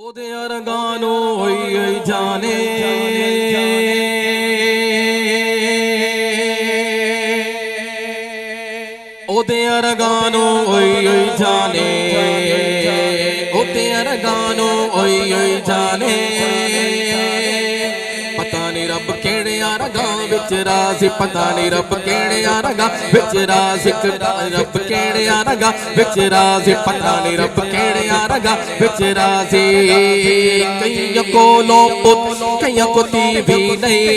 ओदे अरगानो ओई जाने ओदे अरगानो ओई जाने ओदे अरगानो ओई जाने पता नहीं रब केड़े रगा विच राज़ पता नहीं रब केड़े रगा विच राज़ रब केड़े रगा विच राज़ पता नहीं रब केड़े रगा विच राज़ कईं कोलों पुत कईं को भी नहीं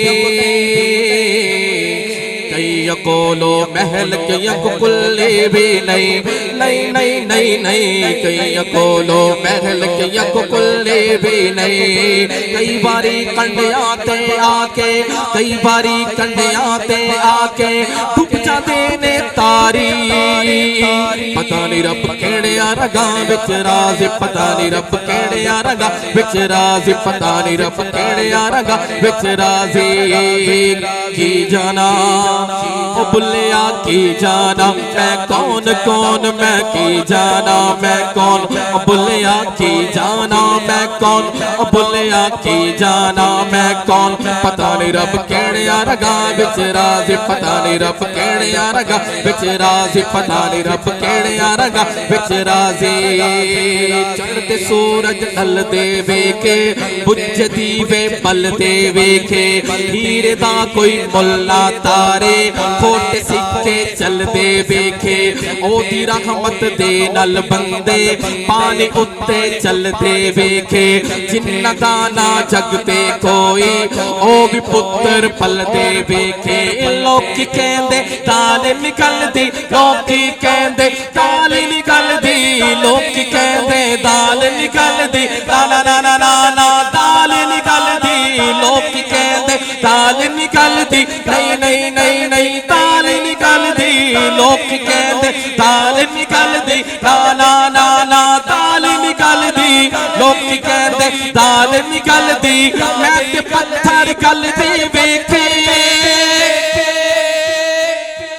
कईं कोलो महल कईं को कुल्ले भी नहीं नहीं नहीं नहीं नहीं कईं कोलो महल कईं को कुल्ले भी नहीं कई बारी कंडियां ते आके कई बारी कंडियां ते आके डुब जाते ने तारी पता नहीं रब केड़े रगा विच राज़ पता नहीं रब केड़े रगा विच राज़ पता नहीं रब केड़े रगा विच राज़ की जाना ओ बुल्लिया की जाना मैं कौन कौन मैं की जाना मैं कौन ओ बुल्लिया की जाना मैं कौन ओ बुल्लिया की जाना मैं कौन पता नहीं रब केड़े रगा विच राज़ पता नहीं रब केड़े रगा विच राज़ पता नहीं रब केड़े रगा विच राज़ चढ़ते सूरज ढल दे वेखे बुझ दीवे पल दे वेखे हीरे दा कोई मुल्ला तारे खोटे सिक्के चल दे वेखे ओदी रहमत दे नल बंदे पानी उत्ते चल दे वेखे जिन्ना दाना जगते कोई ओ भी पुत्र पल दे वेखे लोग कहंदे ताल निकलदी लोग कहंदे ताल निकलदी लोग कहंदे दाल निकलदी ना ना ना ना ना दाल निकलदी लोग कहंदे दाल निकलदी नहीं नहीं नहीं नहीं दाल निकलदी लोग कहंदे दाल निकलदी ना ना ना ना दाल निकलदी लोग कहंदे दाल निकलदी मैं ते पत्थर गलदे वेखे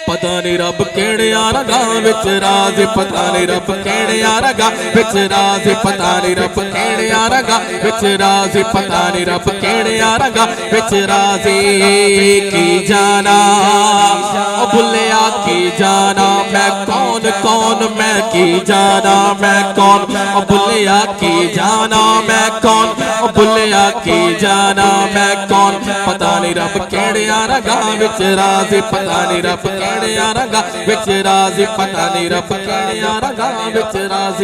पता नहीं रब केड़े रगा विच राज़ पता नहीं रब केड़े रगा विच राज़ पता नहीं रब केड़े रगा विच राज़ पता नहीं रब केड़े रगा विच राज़ की जाना ओ बुल्लिया की जाना मैं कौन कौन मैं की जाना मैं कौन ओ बुल्लिया की जाना मैं कौन ओ बुल्लिया की जाना मैं कौन पता नहीं रब केड़े रगा विच राज़ पता नहीं रब केड़े रगा विच राज़ पता नहीं रब केड़े रगा विच राज़।